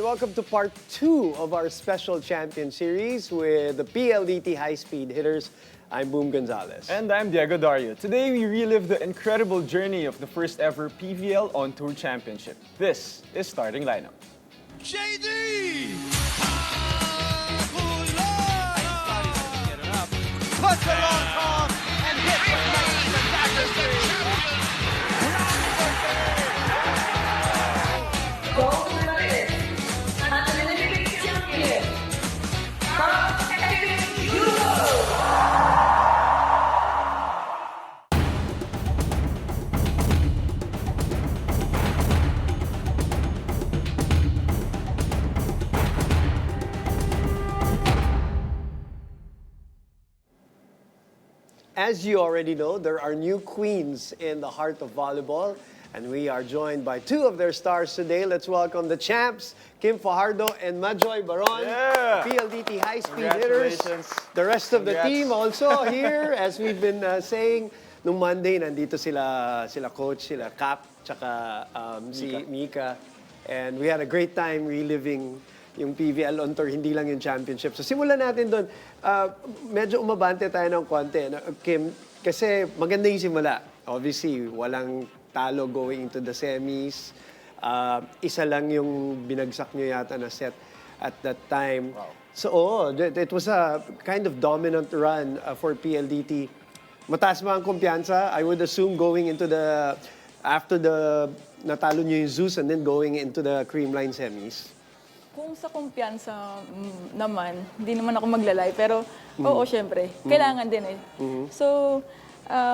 welcome to part 2 of our special champion series with the PLDT high-speed hitters. I'm Boom Gonzalez. And I'm Diego Dario. Today we relive the incredible journey of the first ever PVL On Tour Championship. This is Starting Lineup. JD! Puts it on top and hits with nice spectacular three. Gold medalist and Olympic champion from Europe. As you already know, there are new queens in the heart of volleyball, and we are joined by two of their stars today. Let's welcome the champs, Kim Fajardo and Majoy Baron, Yeah. PLDT high-speed hitters. Congratulations. The rest of the Congrats. team also here, as we've been saying. Nung Monday, nandito sila coach, sila Cap, tsaka si Mika. And we had a great time reliving yung PVL On Tour, hindi lang yung championship. So simulan natin doon. Medyo umabante tayo ng konti. Kim, kasi maganda yung simula. Obviously, walang talo going into the semis. Isa lang yung binagsak nyo yata na set at that time. Wow. So, it was a kind of dominant run for PLDT. Mataas ba ang kumpiyansa? I would assume going into after natalo nyo yung Zeus and then going into the Creamline semis. Kung sa kumpiyansa naman, hindi naman ako maglalay. Pero oo, syempre, kailangan din eh. So,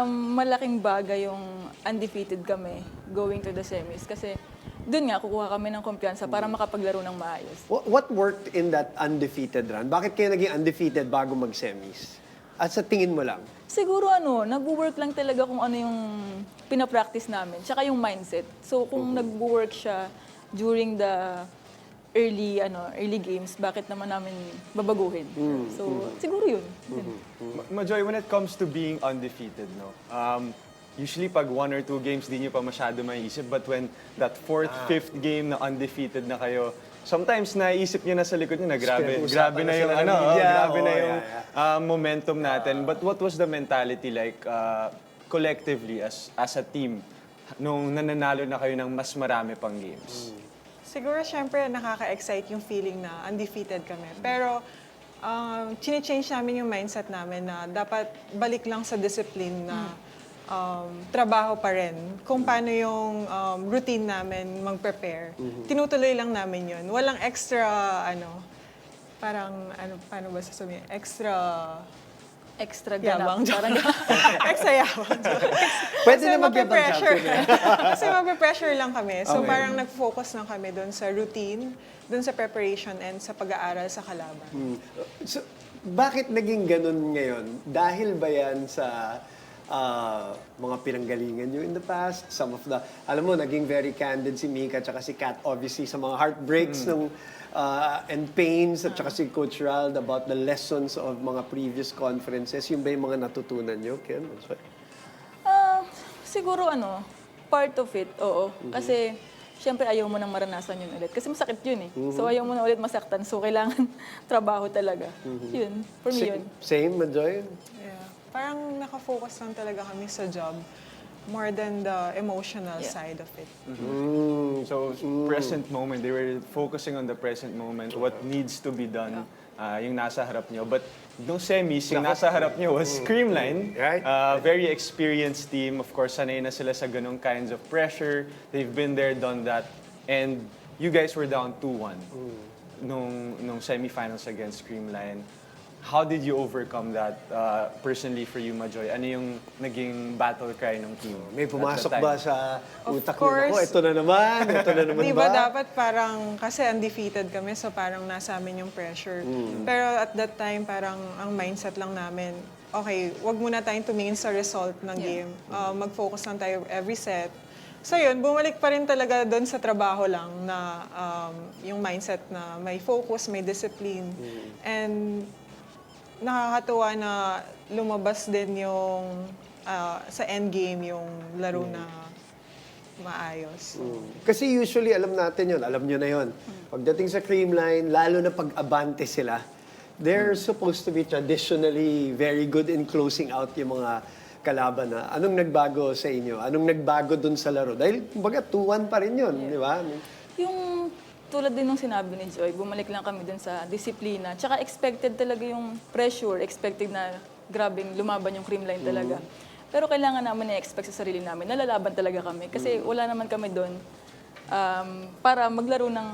malaking bagay yung undefeated kami going to the semis. Kasi doon nga, kukuha kami ng kumpiyansa para makapaglaro ng maayos. What worked in that undefeated run? Bakit kayo naging undefeated bago mag-semis? At sa tingin mo lang? Siguro nag-work lang talaga kung ano yung pinapractice namin. Tsaka yung mindset. So, kung nag-work siya during the early games, bakit naman namin babaguhin? So, siguro yun. Majoy, when it comes to being undefeated, usually pag 1 or 2 games, di nyo pa masyado maiisip. But when that 4th, 5th game na undefeated na kayo, sometimes naisip nyo na sa likod nyo na grabe na yung momentum natin. But what was the mentality like collectively as a team nung nananalo na kayo ng mas marami pang games? Siguro, syempre, nakaka-excite yung feeling na undefeated kami. Pero, chine-change namin yung mindset namin na dapat balik lang sa discipline na trabaho pa rin. Kung paano yung routine namin mag-prepare. Tinutuloy lang namin yun. Walang extra, paano ba sasabihin? Extra Yabang. ganap. Parang Extra yabang. Pwede Kasi na magyabang mape-pressure. champion. Kasi mape-pressure lang kami. So Okay. parang nag-focus lang kami doon sa routine, doon sa preparation, and sa pag-aaral sa kalaban. So, bakit naging ganun ngayon? Dahil ba yan sa mga pinanggalingan nyo in the past? Some of the, alam mo, naging very candid si Mika at si Kat, obviously, sa mga heartbreaks and pains at saka si Coach Rald about the lessons of mga previous conferences. Yung ba yung mga natutunan nyo, Ken? Siguro part of it, oo. Kasi, syempre ayaw mo nang maranasan yun ulit. Kasi masakit yun eh. So ayaw mo na ulit masaktan. So kailangan trabaho talaga. Yun, for me yun. Same, Majoy? Yeah. Parang nakafocus lang talaga kami sa job more than the emotional side of it. So, present moment, they were focusing on the present moment, what needs to be done, yung nasa harap nyo. But nung semis, yung nasa harap nyo was Creamline. Right. Very experienced team. Of course, sanay na sila sa ganung kinds of pressure. They've been there, done that. And you guys were down 2-1 nung semifinals against Creamline. How did you overcome that personally for you, Majoy? Ano yung naging battle cry ng team? May pumasok at the time? ba sa Of utak nyo? course. Ako, ito na naman Di ba dapat parang, kasi undefeated kami, so parang nasa amin yung pressure. Pero at that time, parang ang mindset lang namin, okay, wag muna tayong tumingin sa result ng game. Mag-focus lang tayo every set. So yun, bumalik pa rin talaga doon sa trabaho lang na yung mindset na may focus, may discipline. And nakakatuwa na lumabas din yung sa endgame yung laro na maayos. Kasi usually, alam natin yun, alam nyo na yun. Pagdating sa creamline, lalo na pag abante sila, they're supposed to be traditionally very good in closing out yung mga kalaban na. Anong nagbago sa inyo? Anong nagbago dun sa laro? Dahil, kumbaga, 2-1 pa rin yun, di ba? Yung tulad din ng sinabi ni Joy, bumalik lang kami dun sa disiplina. Tsaka expected talaga yung pressure, expected na grabing lumaban yung creamline talaga. Pero kailangan namin i-expect sa sarili namin, nalalaban talaga kami. Kasi wala naman kami dun para maglaro ng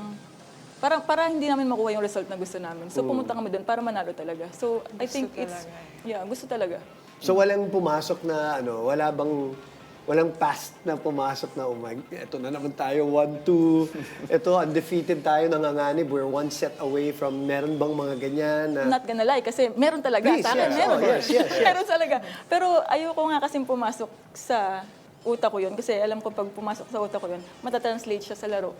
para hindi namin makuha yung result na gusto namin. So pumunta kami doon para manalo talaga. So I think gusto talaga. So walang pumasok na walang past na pumasok na, oh my, eto na naman tayo, 1-2. Eto, undefeated tayo, nanganganib. We're one set away from, meron bang mga ganyan na... Not gonna lie, kasi meron talaga. Please, Sa akin, yes. meron. Oh, yes. Meron talaga. Pero ayoko nga kasing pumasok sa utak ko yun. Kasi alam ko pag pumasok sa utak ko yun, matatranslate siya sa laro.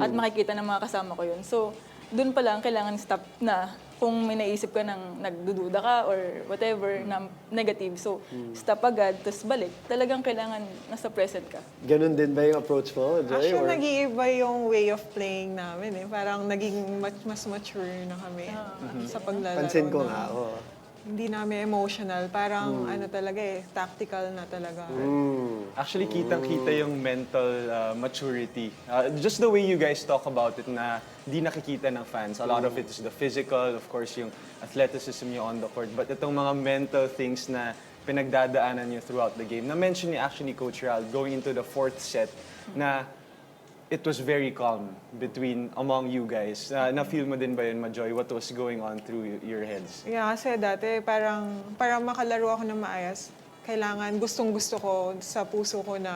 At makikita ng mga kasama ko yun. So, dun pa lang kailangan stop na kung may naisip ka ng nagdududa ka or whatever na negative. So, stop agad, tapos balik. Talagang kailangan nasa present ka. Ganun din ba yung approach mo, Joy? Actually, Or- nag-iiba yung way of playing namin eh. Parang naging mas mature na kami sa paglalaro. Pansin ko na nga, oo. Hindi namin emotional. Parang ano talaga eh, tactical na talaga. Actually, kitang-kita yung mental maturity. Just the way you guys talk about it na di nakikita ng fans. A lot of it is the physical, of course, yung athleticism nyo on the court. But itong mga mental things na pinagdadaanan nyo throughout the game. Na-mention ni actually Coach Ral going into the fourth set na it was very calm among you guys. Na-feel mo din ba yun, Majoy, what was going on through your heads? Yeah, kasi dati parang para makalaro ako ng maayos, kailangan gustong-gusto ko sa puso ko na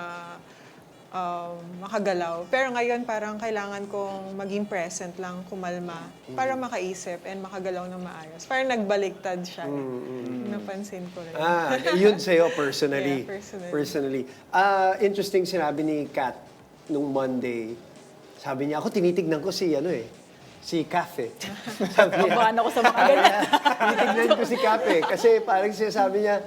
makagalaw. Pero ngayon parang kailangan kong maging present lang, kumalma, para makaisip and makagalaw ng maayos. Parang nagbaliktad siya. Napansin ko rin. Yun sa'yo personally. Yeah, Personally. personally. Interesting sinabi ni Kat nung Monday. Sabi niya, ako tinitignan ko si Kaf eh. Sabi niya, Kabahan ako sa mga ganyan. tinitignan ko si Kaf eh. Kasi parang sinasabi niya,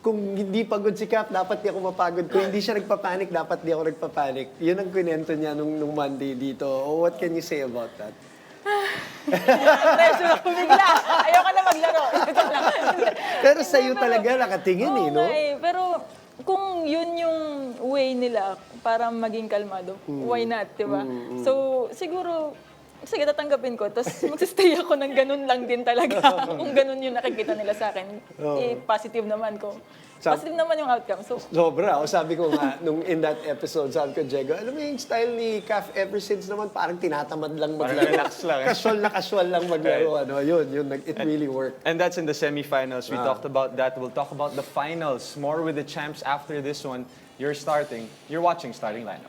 kung hindi pagod si Kaf, dapat di ako mapagod. Kung hindi siya nagpapanik, dapat di ako nagpapanik. Yun ang kwento niya nung Monday dito. Oh, what can you say about that? Pressure ako bigla. Ayoko na maglaro. Ito lang. Pero sa'yo talaga nakatingin eh, Oo no? nga eh. Pero kung yun yung way nila para maging kalmado, why not, di ba? So, siguro, sige, tatanggapin ko. Tapos magsistay ako ng ganun lang din talaga. Kung ganun yung nakikita nila sa akin, positive naman ko. Positive naman yung outcome. So, Sobra. O sabi ko nga, nung in that episode, sabi ko, Diego, alam mo yung style ni Kaf ever since naman, parang tinatamad lang maglaro. relax lang, eh. Casual lang maglaro. Ano, yun, it really worked. And that's in the semifinals. We talked about that. We'll talk about the finals. More with the champs after this one. You're watching Starting Lineup.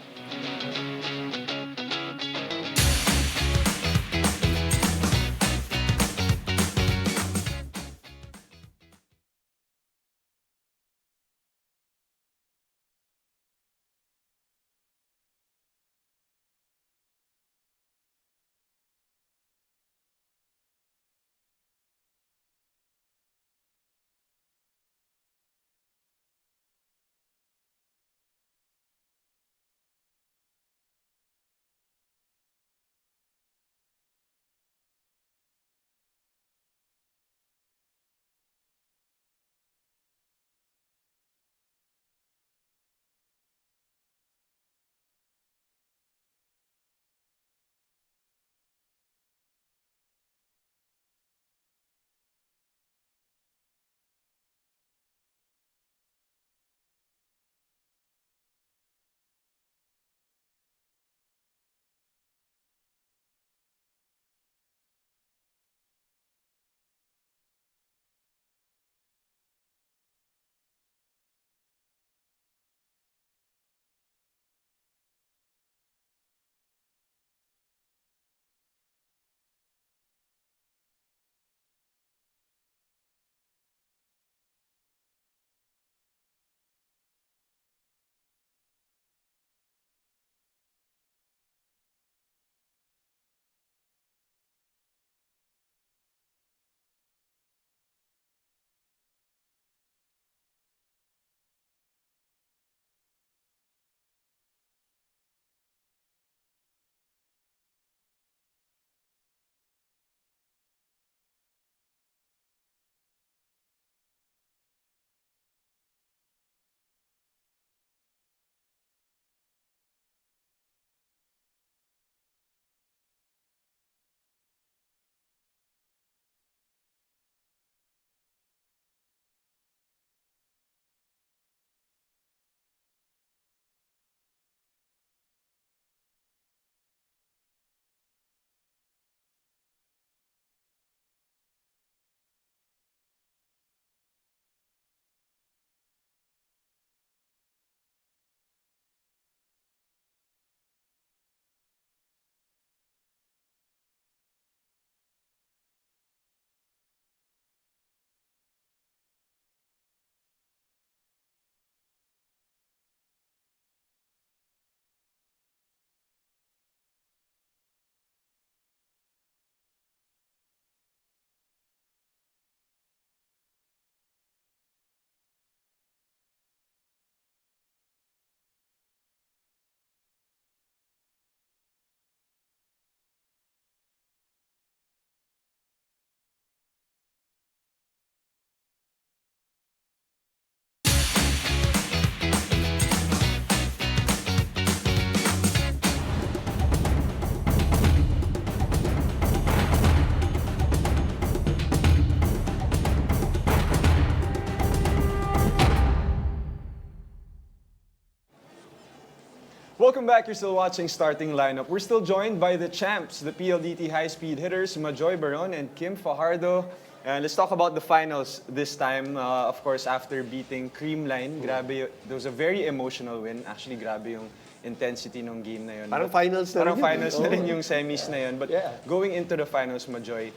Welcome back. You're still watching Starting Lineup. We're still joined by the champs, the PLDT high-speed hitters, Majoy Baron and Kim Fajardo. And let's talk about the finals this time. Of course, after beating Creamline, grabe, it was a very emotional win. Actually, grabe yung intensity ng game na yun. Parang But- finals na Parang rin yun. finals na Oo. rin yung semis na yun. But Yeah. going into the finals, Majoy,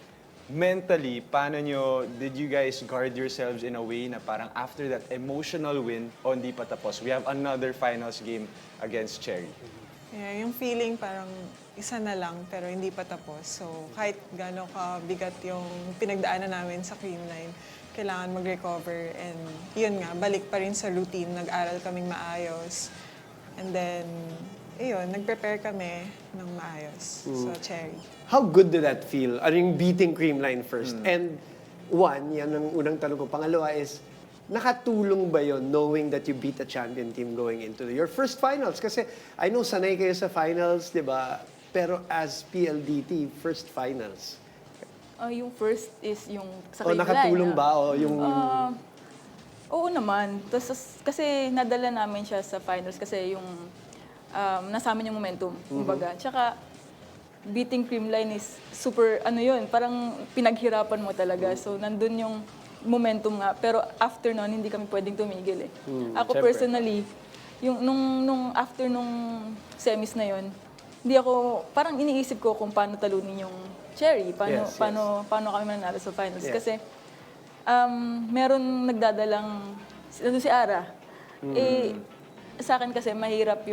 mentally, paano nyo, did you guys guard yourselves in a way na parang after that emotional win, o hindi pa tapos, we have another finals game against Cherry? Yeah, yung feeling parang isa na lang pero hindi pa tapos. So kahit gaano ka bigat yung pinagdaanan namin sa Creamline, kailangan mag-recover and yun nga, balik pa rin sa routine, nag-aral kaming maayos. And then, ayun, nag-prepare kami ng maayos sa Cherry. How good did that feel? Ano yung beating Creamline first? And one, yan ang unang tanong ko. Pangalawa is, nakatulong ba yon knowing that you beat a champion team going into your first finals? Kasi I know sanay kayo sa finals, di ba? Pero as PLDT, first finals. Yung first is yung sa O Creamline, nakatulong ba? O yung... Oo naman. Kasi nadala namin siya sa finals kasi yung nasa amin yung momentum, kumbaga. Tsaka beating Creamline is super, parang pinaghirapan mo talaga. So nandun yung momentum nga. Pero after nun, hindi kami pwedeng tumigil eh. Ako syempre. personally, yung nung after nung semis na yun, hindi ako, parang iniisip ko kung paano talunin yung Cherry, Yes. paano kami mananalo sa finals. Yeah. Kasi meron nagdadalang, si Ara. Sa akin kasi mahirap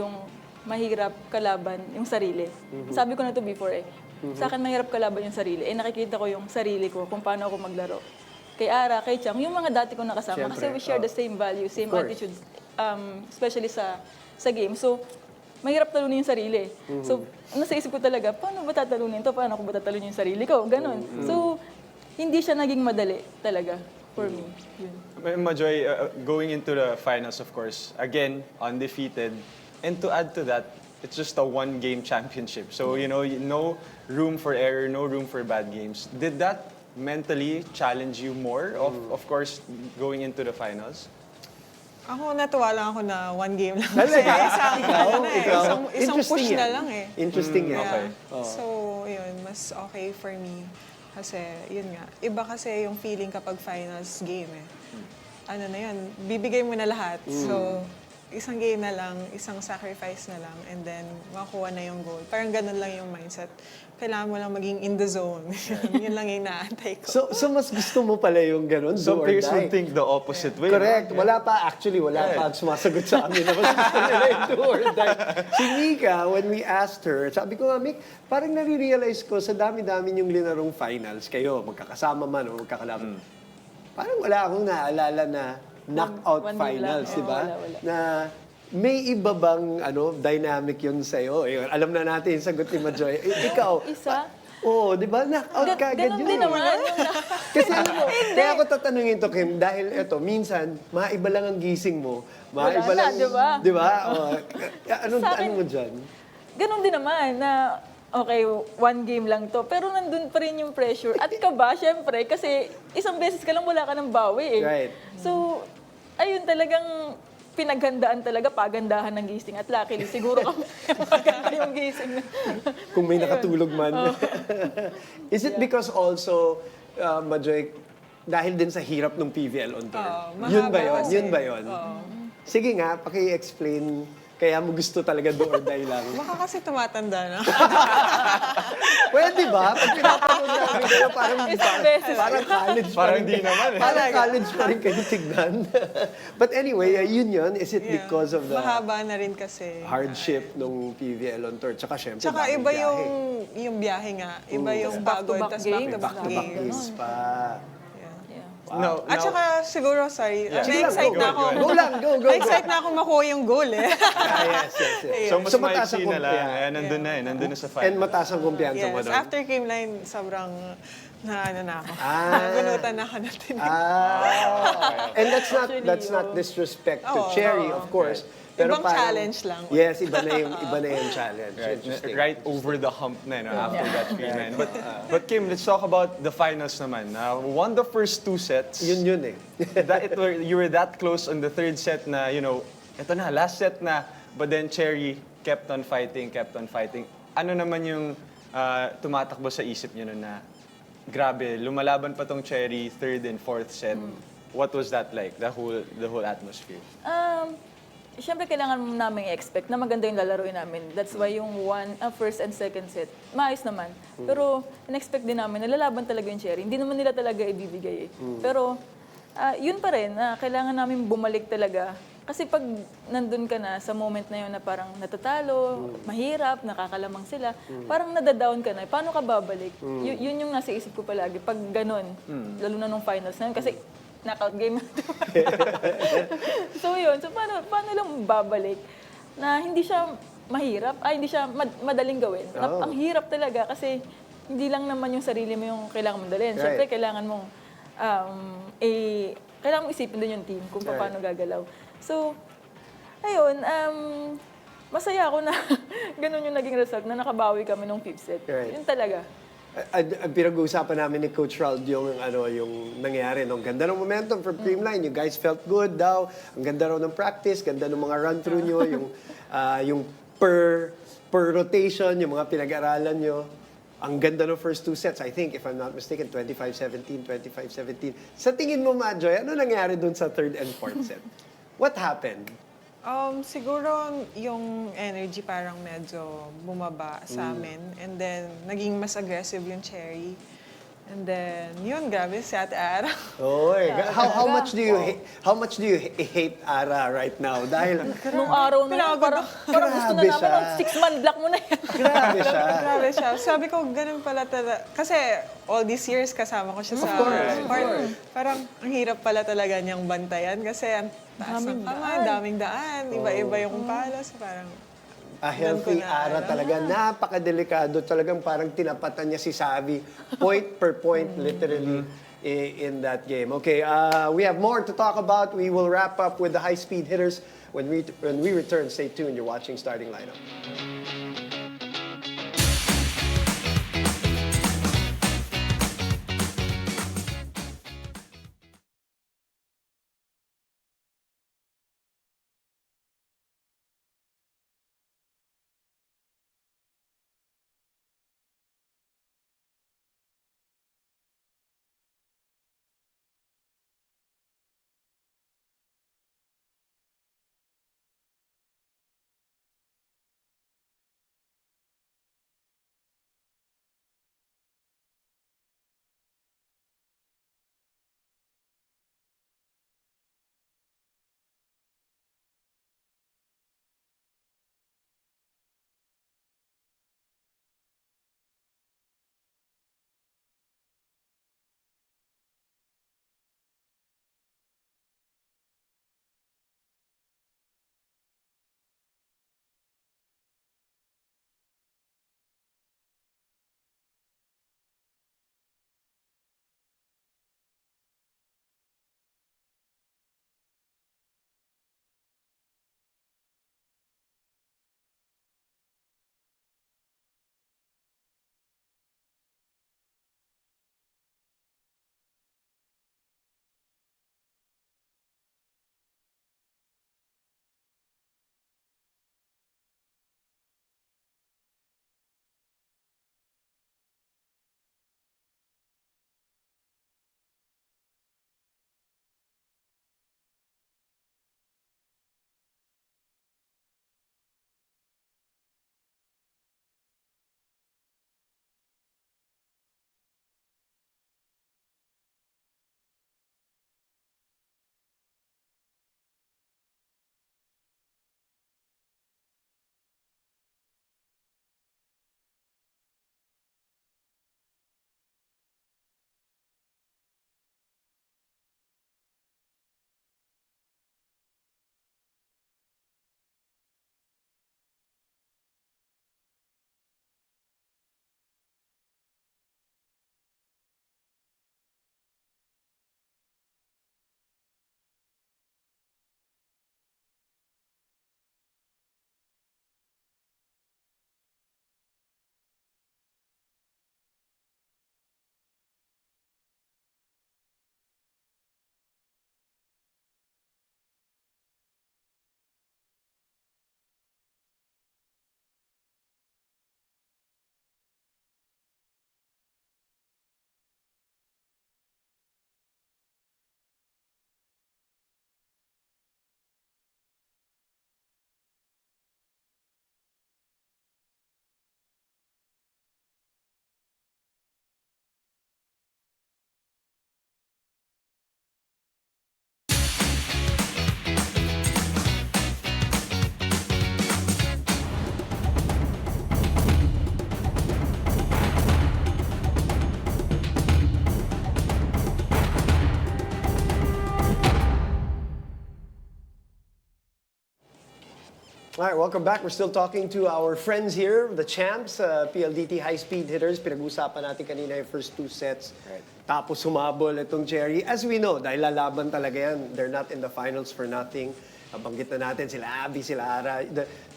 kalaban yung sarili. Sabi ko na to before eh. Sa akin mahirap kalaban yung sarili. Nakikita ko yung sarili ko kung paano ako maglaro. Kay Ara, kay Chang, yung mga dati kong nakasama. Siyempre, Kasi we share the same values, same course. attitudes, especially sa game. So, mahirap talunin yung sarili. So, nasa isip ko talaga, paano ba tatalunin to? Paano ko ba tatalunin yung sarili ko? Ganon. So, hindi siya naging madali talaga for me. Yun. Majoy, going into the finals, of course, again, undefeated. And to add to that, it's just a one-game championship. So, no room for error, no room for bad games. Did that mentally challenge you more, of course, going into the finals? Ako natuwa lang ako na one game lang. Talaga? Isang, Ikaw? isang Interesting push yan. na lang eh. Interesting yan. Okay. So, yun, mas okay for me. Kasi, yun nga, iba kasi yung feeling kapag finals game eh. Ano na yun, bibigay mo na lahat. So, isang game na lang, isang sacrifice na lang, and then makuha na yung goal. Parang ganun lang yung mindset. Kailangan mo lang maging in the zone. Yun lang yung naantay ko. So mas gusto mo pala yung ganun, do Some or players die. would think the opposite way. Correct. no? Wala pa sumasagot sa amin na mas gusto nila yung do or die. Si Mika, when we asked her, sabi ko nga, Mik, parang nare-realize ko sa dami-dami yung linarong finals, kayo, magkakasama man o magkakalaban. Parang wala akong naalala na knockout One game lang. finals, di ba? Wala. Na may iba bang dynamic yun sa'yo? Ayun, alam na natin yung sagot ni Majoy. Ikaw, Isa? Oo, di ba? Knockout ka agad Ganun yun. din naman. Kasi alam mo, kaya ako tatanungin to, Kim, dahil eto, minsan, maiba lang ang gising mo. Maiba Wala lang, na, di ba? Di ba? Ano Sa akin- mo dyan? Ganun din naman na, okay, one game lang to. Pero nandun pa rin yung pressure. At kaba, syempre, kasi isang beses ka lang wala ka ng bawi eh. Right. So, ayun talagang pinaghandaan talaga, pagandahan ng gising. At luckily, siguro kami maganda yung gising. Kung may nakatulog man. Is it because also, Majoy, dahil din sa hirap ng PVL on tour? Yun ba mahaba yun? kasi. Yun ba yun? Sige nga, paki-explain. Kaya mo gusto talaga do or die lang. Baka kasi tumatanda na. Pwede ba? Pag pinapanood namin kayo, Isang beses. parang college pa Parang rin. di naman eh. Parang college pa rin kayo tignan. But anyway, yun. Is it because of the Mahaba na rin kasi. hardship nung PVL on tour? Tsaka syempre, Tsaka bagong iba biyahe. yung biyahe nga. Iba yung pagod, back-to-back tas games. back-to-back Back-to-back games. games pa. No, At saka siguro, sorry, Sige lang, na-excite go, na ako. Go lang, go. Na-excite na ako makuha yung goal eh. Yes. So, mas mataas ang maiksi na lang. kumpiyansa. Ayan, nandun na eh. Nandun na sa And finals. mataas ang kumpiyansa mo Yes, doon. after Creamline, sobrang na ako. Ah. Nagunutan ako ng tinig. And that's not disrespect to Cherry, of course. Pero Ibang parang- challenge lang. Yes, iba na yung challenge. Right, Interesting. right over the hump na no, after that Creamline. But Kim, let's talk about the finals naman. Won the first two sets. Yun eh. You were that close on the third set na, ito na, last set na. But then Cherry kept on fighting, kept on fighting. Ano naman yung tumatakbo sa isip niyo nun na, grabe, lumalaban pa tong Cherry, third and fourth set. What was that like, the whole atmosphere? Siyempre, kailangan namin i-expect na maganda yung lalaroin namin. That's why yung first and second set, maayos naman. Pero, in-expect din namin, nalalaban talaga yung Cherry. Hindi naman nila talaga ibibigay eh. Pero, yun pa rin, kailangan namin bumalik talaga. Kasi pag nandun ka na sa moment na yun na parang natatalo, mahirap, nakakalamang sila, parang nadadown ka na. Paano ka babalik? Yun yung nasa isip ko palagi. Pag ganun, lalo na nung finals na yun. Kasi knockout game na. So yun, so paano lang babalik na hindi siya mahirap, hindi siya madaling gawin. Ang hirap talaga kasi hindi lang naman yung sarili mo yung kailangan mong dalhin. Siyempre, kailangan mong kailangan mong isipin din yung team kung paano gagalaw. So, ayun, masaya ako na ganun yung naging result, na nakabawi kami nung fifth set. Yun talaga. Ang pinag-uusapan namin ni Coach Rald yung nangyari. Ang ganda ng momentum from Creamline. You guys felt good daw. Ang ganda raw ng practice, ganda ng mga run-through nyo, yung per rotation, yung mga pinag-aralan nyo. Ang ganda ng first two sets. I think, if I'm not mistaken, 25-17, 25-17. Sa tingin mo, Majoy, ano nangyari dun sa third and fourth set? What happened? Siguro yung energy parang medyo bumaba sa amin. And then, naging mas aggressive yung Cherry. And then, yun, grabe si Ate Ara. Oy, how much do you hate Ara right now? Dahil Nung araw na yun, parang gusto na Grabe namin, siya. 6-man block mo na yan. grabe siya. Grabe siya. Sabi ko, ganun pala talaga. Kasi all these years kasama ko siya sa court. Parang ang hirap pala talaga niyang bantayan kasi ang taas ng kamay, daming daan, iba-iba yung pala. So parang A healthy Ara talaga. Napakadelikado. Talagang parang tinapatan niya si Savi. Point per point, literally, in that game. Okay, we have more to talk about. We will wrap up with the high-speed hitters when we return. Stay tuned. You're watching Starting Lineup. All right, welcome back. We're still talking to our friends here, the champs, PLDT high-speed hitters. Pinag-usapan natin kanina yung first 2 sets. Right. Tapos sumabol itong Cherry. As we know, dahil lalaban talaga yan, they're not in the finals for nothing. Nabanggit na natin sila Abby, sila Ara.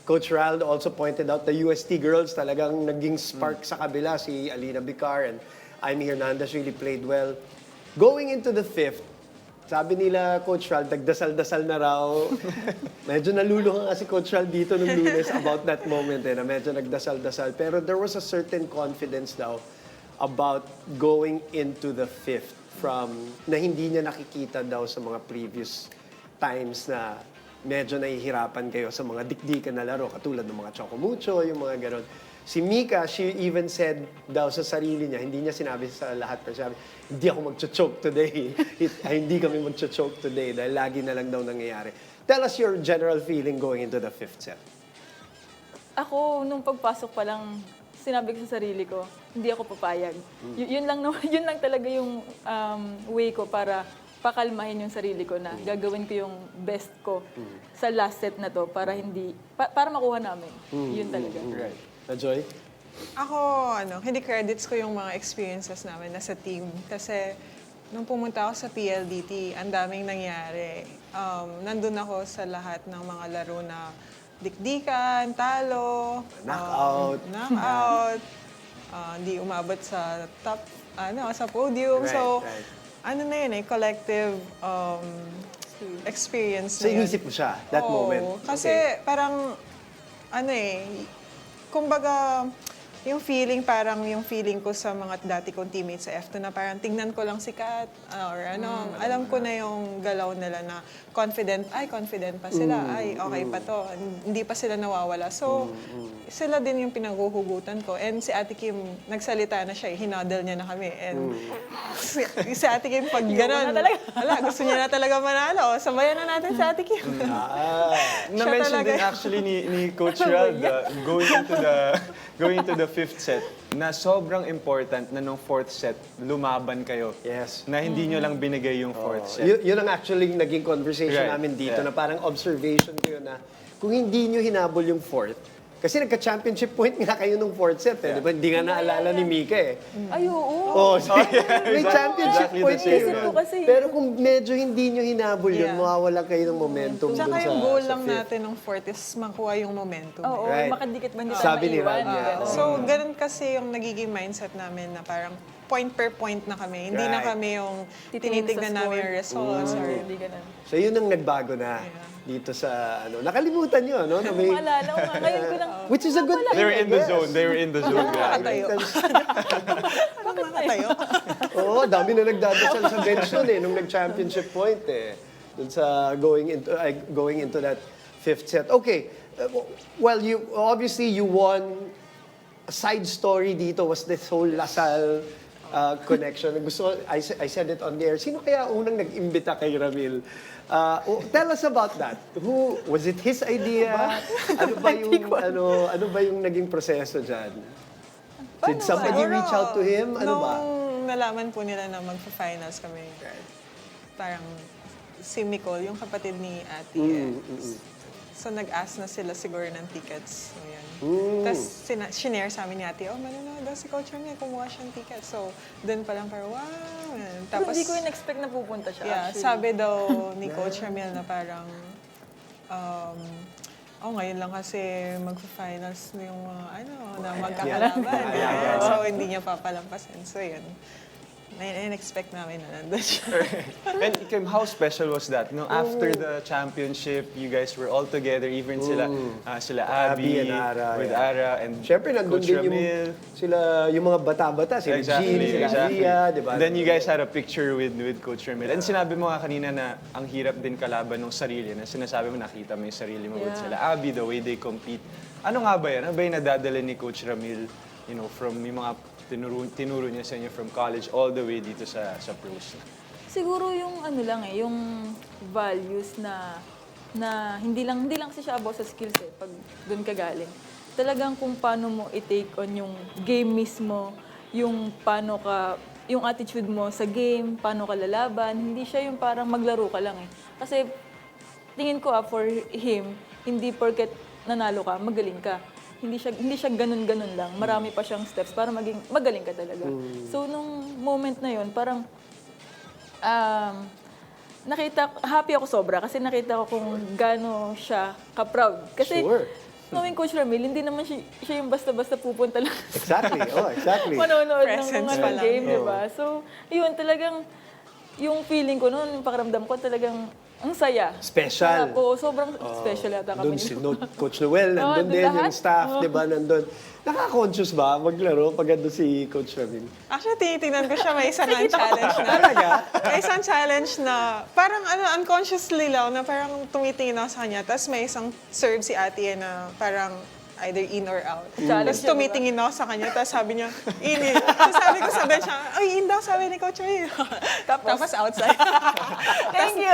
Coach Raldo also pointed out the UST girls talagang naging spark sa kabila. Si Alina Bicar and Amy Hernandez really played well. Going into the 5th, sabi nila, Coach Ral, nagdasal-dasal na raw. Medyo naluluha nga si Coach Ral dito nung Lunes about that moment na medyo nagdasal-dasal. Pero there was a certain confidence daw about going into the 5th na hindi niya nakikita daw sa mga previous times na medyo nahihirapan kayo sa mga dikdikan na laro, katulad ng mga Chocomucho, yung mga ganon. Si Mika, she even said daw sa sarili niya, hindi niya sinabi sa lahat, pero sabi, hindi ako magcho-choke today. Hindi kami magcho-choke today dahil lagi na lang daw nangyayari. Tell us your general feeling going into the 5th set. Ako, nung pagpasok pa lang, sinabi ko sa sarili ko, hindi ako papayag. Yun lang talaga yung way ko para pakalmahin yung sarili ko na gagawin ko yung best ko sa last set na to para para makuha namin. Yun talaga. Right. Joy? Ako, hindi credits ko yung mga experiences namin na sa team. Kasi nung pumunta ako sa PLDT, ang daming nangyari. Nandun ako sa lahat ng mga laro na dikdikan, talo, knockout, hindi umabot sa top, sa podium. Right, so, right. collective experience So na yun. inisip mo siya, that Oo, moment? Kasi parang, kumbaga, yung feeling ko sa mga dati kong teammates sa F2 na parang tingnan ko lang si Kat alam ko na yung galaw nila na confident pa sila, okay pa to, hindi pa sila nawawala. So, sila din yung pinaghuhugutan ko. And si Ate Kim, nagsalita na siya, hinodel niya na kami. And si Ate Kim, pag gano'n, gusto niya na talaga manalo. Sabayan na natin si Ate Kim. Na-mention talaga din yun. actually ni Coach Rald going into the 5th set na sobrang important na nung 4th set lumaban kayo. Yes. Na hindi nyo lang binigay yung 4th set. Yun ang actually naging conversation Right. namin dito, Yeah. na parang observation ko yun na kung hindi nyo hinabol yung 4th, kasi nagka-championship point nga kayo nung 4th set, di ba? Hindi nga naalala ni Mika eh. Ay, oo. May championship Exactly point the same. kayo. Isip ko kasi. Pero kung medyo hindi nyo hinabol yun, Yeah. mawawala kayo ng momentum dun Tsaka sa yung goal sa lang fifth. natin ng fourth is makuha yung momentum. Oo, Right. makadikit ba hindi tayo Sabi ni maiwan? Ran, yeah. Ganon. So, ganun kasi yung nagiging mindset namin na parang point per point na kami. Hindi na Right. kami yung Titingin tinitignan sa namin score. yung results. Or, Hindi ganun. So yun ang nagbago na dito sa nakalimutan nyo, no? Na may, Maalala ko nga, ngayon ko lang, which is a good thing. They were in the I guess. zone. They were in the zone. nakatayo. Parang nakatayo. Oo, dami na nagdadasal sa bench nun eh, nung nag-championship point eh. Dun sa going into that 5th set. Okay, well, obviously you won. A side story dito was this whole Lasal connection. Gusto ko, I said it on the air. Sino kaya unang nag-imbita kay Ramil? Tell us about that. Was it his idea? Ano ba yung naging proseso diyan? Did somebody reach out to him? Ano ba? Nung nalaman po nila na magpa-finals kami, parang si Nicole, yung kapatid ni Ate. So nag-ask na sila siguro ng tickets. So, yan. Tapos sinare sa amin ni Ate, manonood daw si Coach Ramil, kumuha siyang tickets. So, doon pa lang parang, wow. Pero Tapos, hindi ko in-expect na pupunta siya, yeah, actually. sabi daw ni Coach Ramil na parang, ngayon lang kasi magpa-finals na yung mga, na magkakalaban. So, hindi niya papalampasin. So, yun. In-expect namin na nandun siya. And Kim, how special was that? No, after the championship, you guys were all together, even sila Abby and Ara, with yeah. Ara and Siyempre, nandun Coach din Ramil. yung mga bata-bata, sila Jean, sila Gia, di ba? And then you guys had a picture with Coach Ramil. And sinabi mo nga kanina na ang hirap din kalaban ng sarili. Na sinasabi mo, nakita mo yung sarili mo with sila Abby, the way they compete. Ano nga ba yan? Ano ba yung nadadala ni Coach Ramil, from yung mga tinuro niya sa inyo from college all the way dito sa pros? Siguro yung yung values na hindi lang kasi siya about sa skills pag doon ka galing. Talagang kung paano mo i-take on yung game mismo, yung attitude mo sa game, paano ka lalaban, hindi siya yung parang maglaro ka lang Kasi tingin ko for him, hindi porket nanalo ka, magaling ka. Hindi siya ganun-ganun lang. Marami pa siyang steps para maging magaling ka talaga. So, nung moment na yon parang happy ako sobra kasi nakita ko kung gaano siya ka-proud. Kasi, Sure. knowing Coach Ramil, hindi naman siya yung basta-basta pupunta lang. Exactly. Oh, exactly. Manonood ng Presence mga pa lang. game, di ba? So, yun, talagang, yung feeling ko noon, yung pakiramdam ko, talagang, ang saya. Special. Oo, sobrang special yata kami. Doon si Coach Noel, nandun doon din, lahat. yung staff, di ba, nandun. Nakaka-conscious ba maglaro pag ando si Coach Ramil? Actually, tinitingnan ko siya, may isang challenge na. Talaga? May isang challenge na, parang unconsciously lang, na parang tumitingin ako sa kanya. Tapos may isang serve si ate na parang either in or out. Challenge Tapos yun, tumitingin ako sa kanya, tapos sabi niya, in. Tapos sabi ko sa bench, ay, in daw, sabi ni Coach Ray. Tapos outside. Thank you!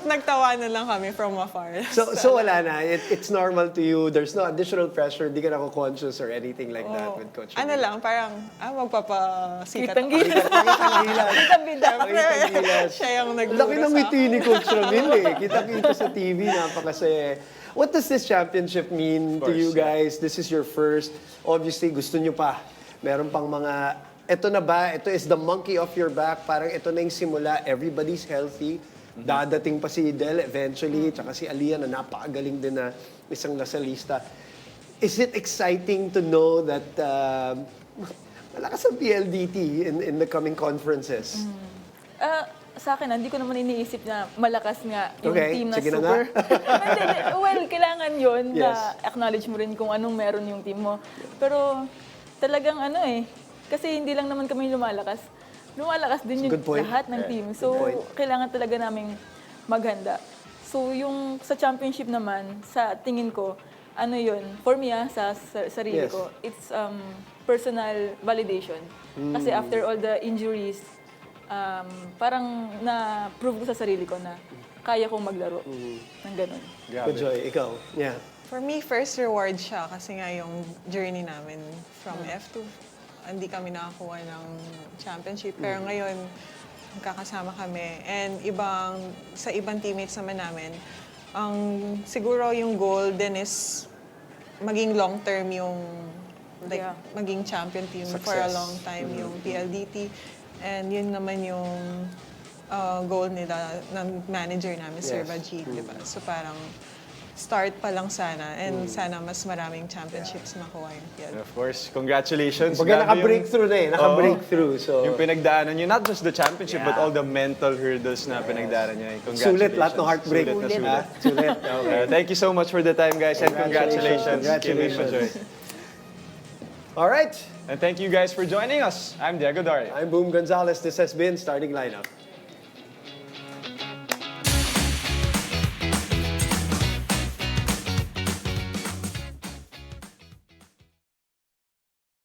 Nagtawanan lang kami from afar. So wala na. It's normal to you. There's no additional pressure. Di ka na conscious or anything like that with Coach Ano Ramil. lang, parang, magpapasikat Kitang ako. gila. Kitang gilas. Kitang bida. Kitang gilas. Siya yung Laki nagluro ng sa ngiti ni Coach Ramil eh. Kita-kita sa TV, napakasaya. What does this championship mean to you guys? This is your first. Obviously, gusto nyo pa. Meron pang mga, eto na ba? Ito is the monkey off your back. Parang ito na yung simula. Everybody's healthy. Dadating pa si Del eventually. Tsaka si Aliyah na napakagaling din na isang lasalista. Is it exciting to know that malakas ang PLDT in the coming conferences? Sa akin, hindi ko naman iniisip na malakas nga yung Okay, team na sige na super. nga. Hindi, well, kailangan yon Yes. na acknowledge mo rin kung anong meron yung team mo. Pero talagang kasi hindi lang naman kami lumalakas. Lumalakas din yung Good point. lahat ng team. So, point. kailangan talaga naming maghanda. So, yung sa championship naman, sa tingin ko, for me sa sarili Yes. ko, it's personal validation. Kasi after all the injuries, parang na-prove ko sa sarili ko na kaya kong maglaro ng ganun. Good Joy, ikaw. Yeah. For me, first reward siya kasi nga yung journey namin from F2, hindi kami nakakuha ng championship. Pero ngayon, magkakasama kami. And sa ibang teammates naman namin, siguro yung goal din is maging long-term yung Yeah. maging champion team for a Success. long time, yung PLDT. And yun naman yung goal nila ng manager namin, Sir Yes. Baji, di ba? So parang start pa lang sana and sana mas maraming championships makuha yung And PLDT. of course, congratulations. Baga Grabe naka-breakthrough na eh. Naka-breakthrough. So, Yung pinagdaanan nyo, not just the championship, but Yeah. all the mental hurdles na pinagdaanan nyo. Congratulations. sulit, lahat ng heartbreak. Sulit na Sulit. sulit. Sulit. Thank you so much for the time, guys, and congratulations. Congratulations. Kevin Majoy. All right. And thank you guys for joining us. I'm Diego Dario. I'm Boom Gonzalez. This has been Starting Lineup.